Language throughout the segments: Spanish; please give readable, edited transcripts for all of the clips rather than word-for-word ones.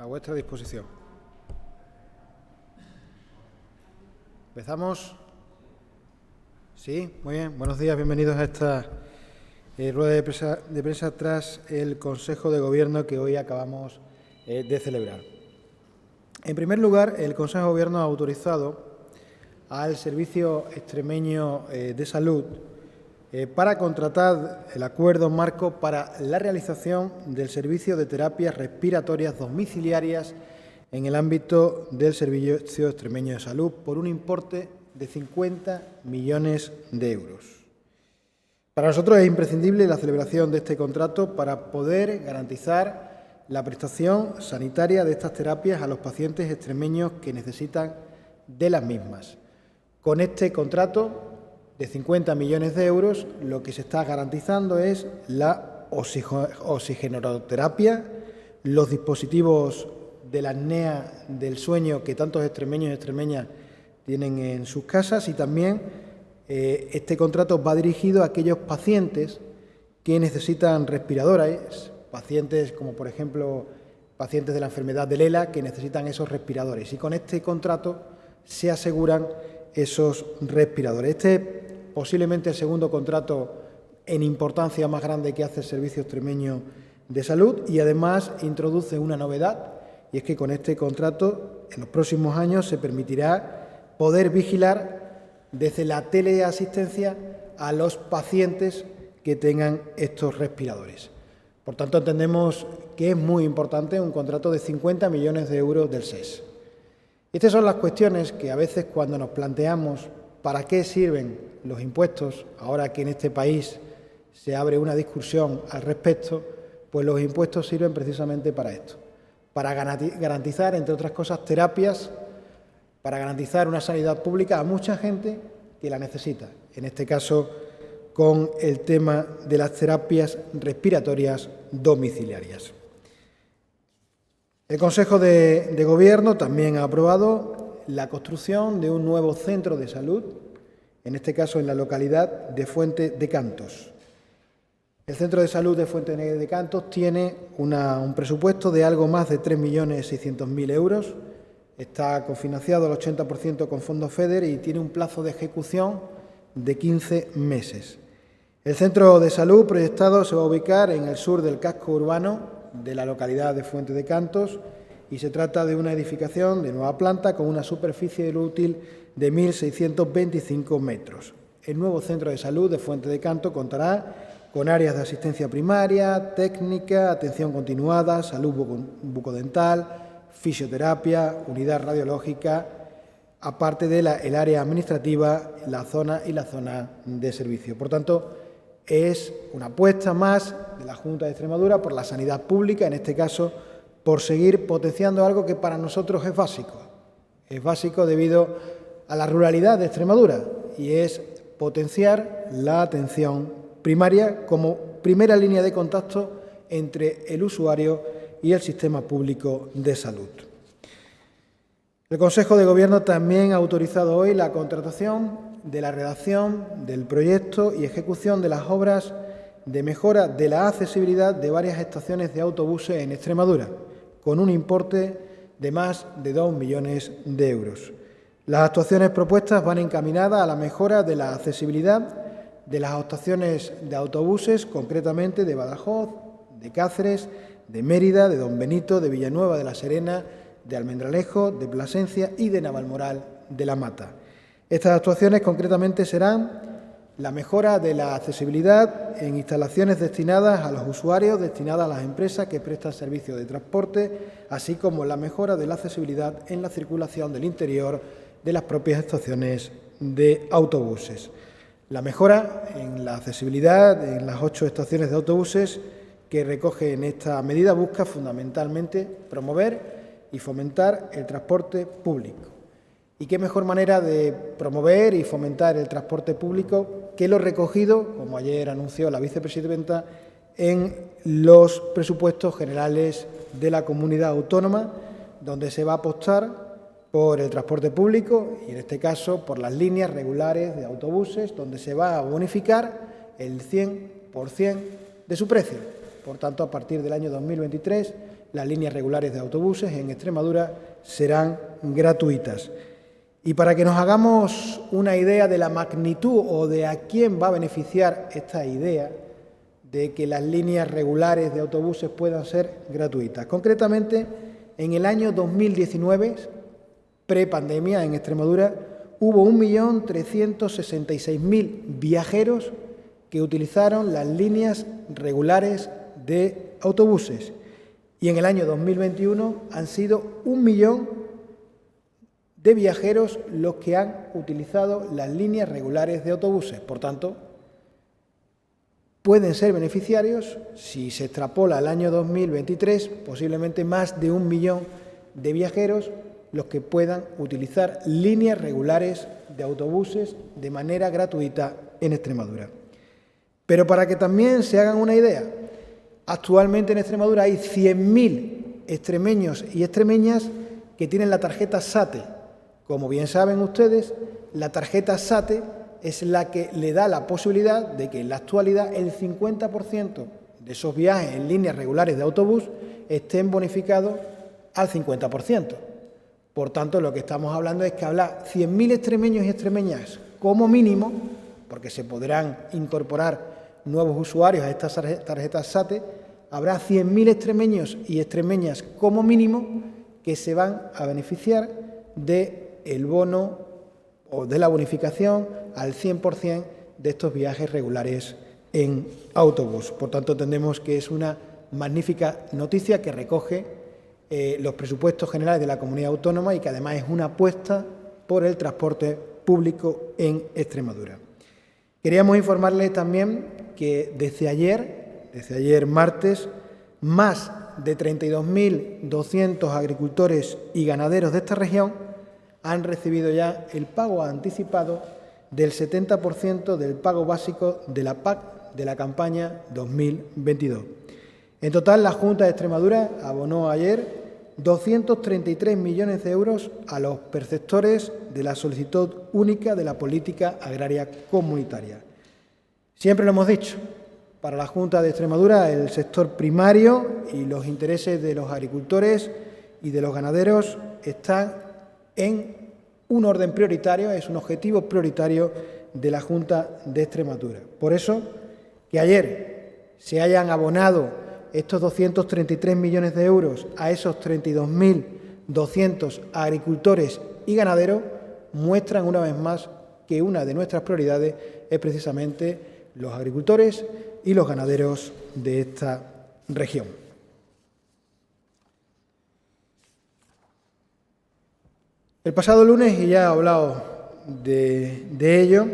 A vuestra disposición. ¿Empezamos? Sí, muy bien. Buenos días, bienvenidos a esta rueda de prensa tras el Consejo de Gobierno que hoy acabamos de celebrar. En primer lugar, el Consejo de Gobierno ha autorizado al Servicio Extremeño de Salud para contratar el acuerdo marco para la realización del servicio de terapias respiratorias domiciliarias en el ámbito del Servicio Extremeño de Salud por un importe de 50 millones de euros. Para nosotros es imprescindible la celebración de este contrato para poder garantizar la prestación sanitaria de estas terapias a los pacientes extremeños que necesitan de las mismas. Con este contrato de 50 millones de euros, lo que se está garantizando es la oxigenoterapia, los dispositivos de la apnea del sueño que tantos extremeños y extremeñas tienen en sus casas, y también este contrato va dirigido a aquellos pacientes que necesitan respiradores, pacientes como por ejemplo pacientes de la enfermedad del ELA que necesitan esos respiradores, y con este contrato se aseguran esos respiradores. Este es posiblemente el segundo contrato en importancia más grande que hace el Servicio Extremeño de Salud, y además introduce una novedad, y es que con este contrato en los próximos años se permitirá poder vigilar desde la teleasistencia a los pacientes que tengan estos respiradores. Por tanto, entendemos que es muy importante un contrato de 50 millones de euros del SES. Estas son las cuestiones que a veces cuando nos planteamos para qué sirven los impuestos, ahora que en este país se abre una discusión al respecto, pues los impuestos sirven precisamente para esto, para garantizar, entre otras cosas, terapias, para garantizar una sanidad pública a mucha gente que la necesita, en este caso con el tema de las terapias respiratorias domiciliarias. El Consejo de Gobierno también ha aprobado la construcción de un nuevo centro de salud, en este caso en la localidad de Fuente de Cantos. El Centro de Salud de Fuente de Cantos tiene un presupuesto de algo más de 3.600.000 euros, está cofinanciado al 80% con fondos FEDER y tiene un plazo de ejecución de 15 meses. El centro de salud proyectado se va a ubicar en el sur del casco urbano de la localidad de Fuente de Cantos, y se trata de una edificación de nueva planta con una superficie útil de 1.625 metros. El nuevo centro de salud de Fuente de Cantos contará con áreas de asistencia primaria, técnica, atención continuada, salud bucodental, fisioterapia, unidad radiológica, aparte de el área administrativa, la zona de servicio. Por tanto, es una apuesta más de la Junta de Extremadura por la sanidad pública, en este caso por seguir potenciando algo que para nosotros es básico. Es básico debido a la ruralidad de Extremadura, y es potenciar la atención primaria como primera línea de contacto entre el usuario y el sistema público de salud. El Consejo de Gobierno también ha autorizado hoy la contratación de la redacción del proyecto y ejecución de las obras de mejora de la accesibilidad de varias estaciones de autobuses en Extremadura, con un importe de más de 2 millones de euros. Las actuaciones propuestas van encaminadas a la mejora de la accesibilidad de las estaciones de autobuses, concretamente de Badajoz, de Cáceres, de Mérida, de Don Benito, de Villanueva de la Serena, de Almendralejo, de Plasencia y de Navalmoral de la Mata. Estas actuaciones concretamente serán la mejora de la accesibilidad en instalaciones destinadas a los usuarios, destinadas a las empresas que prestan servicios de transporte, así como la mejora de la accesibilidad en la circulación del interior de las propias estaciones de autobuses. La mejora en la accesibilidad en las 8 estaciones de autobuses que recoge en esta medida busca fundamentalmente promover y fomentar el transporte público. ¿Y qué mejor manera de promover y fomentar el transporte público que lo recogido, como ayer anunció la vicepresidenta, en los presupuestos generales de la comunidad autónoma, donde se va a apostar por el transporte público y, en este caso, por las líneas regulares de autobuses, donde se va a bonificar el 100% de su precio. Por tanto, a partir del año 2023, las líneas regulares de autobuses en Extremadura serán gratuitas. Y para que nos hagamos una idea de la magnitud o de a quién va a beneficiar esta idea de que las líneas regulares de autobuses puedan ser gratuitas. Concretamente, en el año 2019, prepandemia en Extremadura, hubo 1.366.000 viajeros que utilizaron las líneas regulares de autobuses. Y en el año 2021 han sido 1 millón de viajeros los que han utilizado las líneas regulares de autobuses. Por tanto, pueden ser beneficiarios, si se extrapola al año 2023, posiblemente más de 1 millón de viajeros los que puedan utilizar líneas regulares de autobuses de manera gratuita en Extremadura. Pero para que también se hagan una idea, actualmente en Extremadura hay 100.000 extremeños y extremeñas que tienen la tarjeta SATE. Como bien saben ustedes, la tarjeta SATE es la que le da la posibilidad de que en la actualidad el 50% de esos viajes en líneas regulares de autobús estén bonificados al 50%. Por tanto, lo que estamos hablando es que habrá 100.000 extremeños y extremeñas como mínimo, porque se podrán incorporar nuevos usuarios a estas tarjetas SATE, habrá 100.000 extremeños y extremeñas como mínimo que se van a beneficiar del bono o de la bonificación al 100% de estos viajes regulares en autobús. Por tanto, entendemos que es una magnífica noticia que recoge los presupuestos generales de la comunidad autónoma y que además es una apuesta por el transporte público en Extremadura. Queríamos informarles también que desde ayer martes, más de 32.200 agricultores y ganaderos de esta región han recibido ya el pago anticipado del 70% del pago básico de la PAC de la campaña 2022. En total, la Junta de Extremadura abonó ayer 233 millones de euros a los perceptores de la solicitud única de la política agraria comunitaria. Siempre lo hemos dicho, para la Junta de Extremadura el sector primario y los intereses de los agricultores y de los ganaderos están en un orden prioritario, es un objetivo prioritario de la Junta de Extremadura. Por eso, que ayer se hayan abonado estos 233 millones de euros a esos 32.200 agricultores y ganaderos muestran una vez más que una de nuestras prioridades es precisamente los agricultores y los ganaderos de esta región. El pasado lunes, y ya he hablado de ello,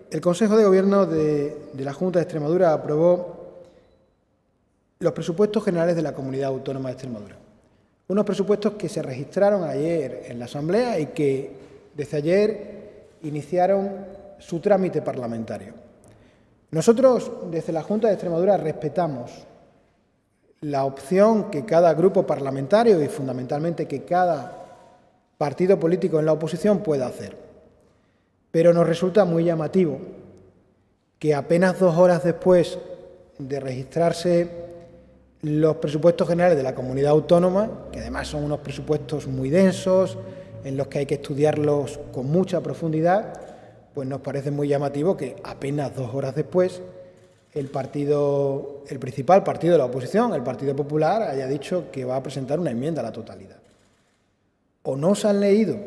el Consejo de Gobierno de la Junta de Extremadura aprobó los presupuestos generales de la Comunidad Autónoma de Extremadura. Unos presupuestos que se registraron ayer en la Asamblea y que desde ayer iniciaron su trámite parlamentario. Nosotros, desde la Junta de Extremadura, respetamos la opción que cada grupo parlamentario y fundamentalmente que cada partido político en la oposición pueda hacer. Pero nos resulta muy llamativo que apenas 2 horas después de registrarse los presupuestos generales de la comunidad autónoma, que además son unos presupuestos muy densos, en los que hay que estudiarlos con mucha profundidad, pues nos parece muy llamativo que apenas 2 horas después el principal partido de la oposición, el Partido Popular, haya dicho que va a presentar una enmienda a la totalidad. O no se han leído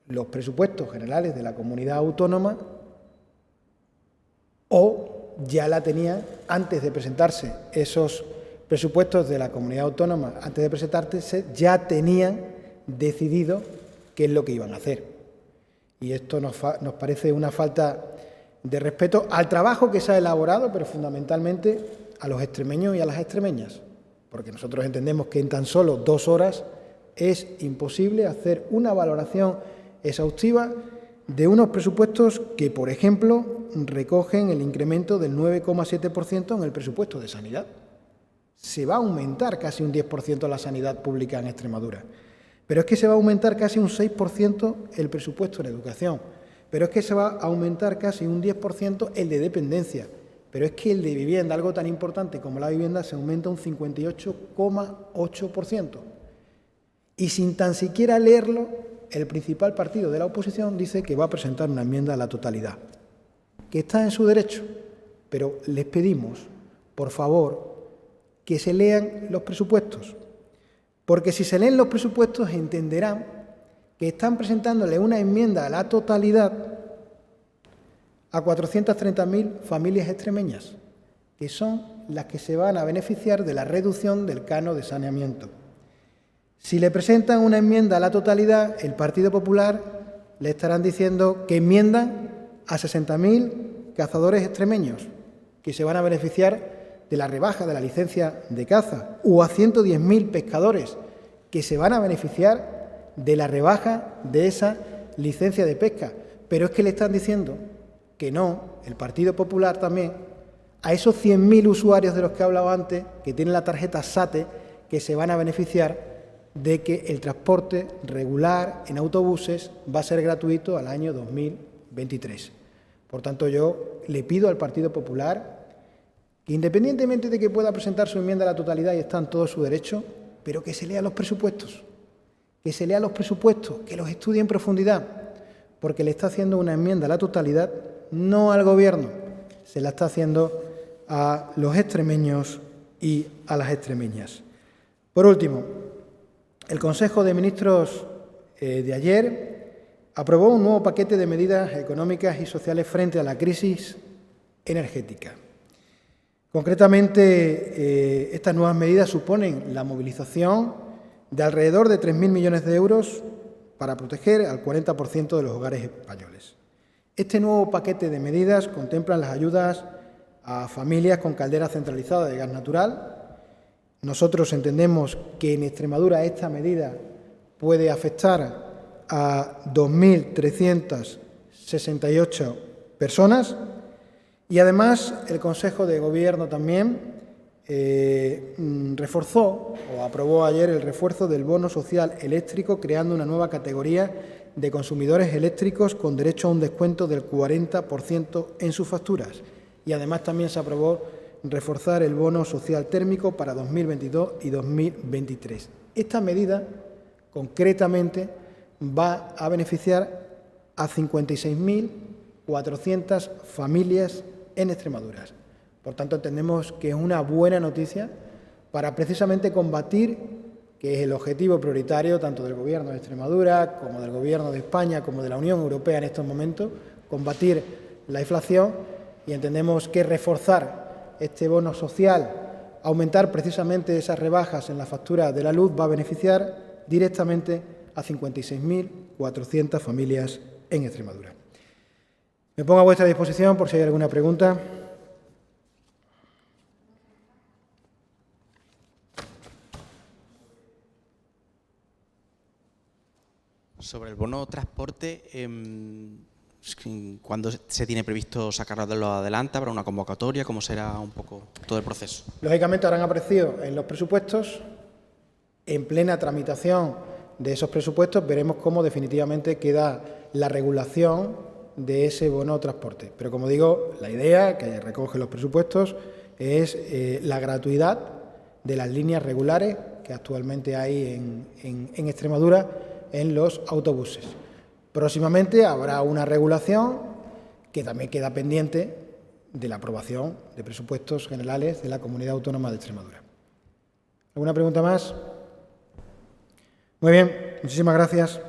los presupuestos generales de la comunidad autónoma o ya la tenían antes de presentarse esos presupuestos de la comunidad autónoma, antes de presentarse, ya tenían decidido qué es lo que iban a hacer. Y esto nos parece una falta de respeto al trabajo que se ha elaborado, pero fundamentalmente a los extremeños y a las extremeñas, porque nosotros entendemos que en tan solo 2 horas es imposible hacer una valoración exhaustiva de unos presupuestos que, por ejemplo, recogen el incremento del 9,7% en el presupuesto de sanidad. Se va a aumentar casi un 10% la sanidad pública en Extremadura. Pero es que se va a aumentar casi un 6% el presupuesto en educación. Pero es que se va a aumentar casi un 10% el de dependencia. Pero es que el de vivienda, algo tan importante como la vivienda, se aumenta un 58,8%. Y sin tan siquiera leerlo, el principal partido de la oposición dice que va a presentar una enmienda a la totalidad, que está en su derecho, pero les pedimos, por favor, que se lean los presupuestos, porque si se leen los presupuestos entenderán que están presentándole una enmienda a la totalidad a 430.000 familias extremeñas, que son las que se van a beneficiar de la reducción del canon de saneamiento. Si le presentan una enmienda a la totalidad, el Partido Popular le estarán diciendo que enmiendan a 60.000 cazadores extremeños, que se van a beneficiar de la rebaja de la licencia de caza, o a 110.000 pescadores, que se van a beneficiar de la rebaja de esa licencia de pesca. Pero es que le están diciendo que no, el Partido Popular también, a esos 100.000 usuarios de los que hablaba antes, que tienen la tarjeta SATE, que se van a beneficiar de que el transporte regular en autobuses va a ser gratuito al año 2023. Por tanto, yo le pido al Partido Popular que, independientemente de que pueda presentar su enmienda a la totalidad y está en todo su derecho, pero que se lea los presupuestos, que se lea los presupuestos, que los estudie en profundidad, porque le está haciendo una enmienda a la totalidad no al Gobierno, se la está haciendo a los extremeños y a las extremeñas. Por último, el Consejo de Ministros de ayer aprobó un nuevo paquete de medidas económicas y sociales frente a la crisis energética. Concretamente, estas nuevas medidas suponen la movilización de alrededor de 3.000 millones de euros para proteger al 40% de los hogares españoles. Este nuevo paquete de medidas contempla las ayudas a familias con caldera centralizada de gas natural. Nosotros entendemos que en Extremadura esta medida puede afectar a 2.368 personas y además el Consejo de Gobierno también reforzó o aprobó ayer el refuerzo del bono social eléctrico, creando una nueva categoría de consumidores eléctricos con derecho a un descuento del 40% en sus facturas. Y además también se aprobó reforzar el bono social térmico para 2022 y 2023. Esta medida, concretamente, va a beneficiar a 56.400 familias en Extremadura. Por tanto, entendemos que es una buena noticia para precisamente combatir, que es el objetivo prioritario tanto del Gobierno de Extremadura como del Gobierno de España como de la Unión Europea en estos momentos, combatir la inflación, y entendemos que reforzar este bono social, aumentar precisamente esas rebajas en la factura de la luz, va a beneficiar directamente a 56.400 familias en Extremadura. Me pongo a vuestra disposición por si hay alguna pregunta. Sobre el bono transporte, ¿cuándo se tiene previsto sacarlo adelante? ¿Habrá una convocatoria? ¿Cómo será un poco todo el proceso? Lógicamente habrán aparecido en los presupuestos. En plena tramitación de esos presupuestos veremos cómo definitivamente queda la regulación de ese bono transporte. Pero como digo, la idea que recoge los presupuestos es la gratuidad de las líneas regulares que actualmente hay en Extremadura en los autobuses. Próximamente habrá una regulación que también queda pendiente de la aprobación de presupuestos generales de la Comunidad Autónoma de Extremadura. ¿Alguna pregunta más? Muy bien, muchísimas gracias.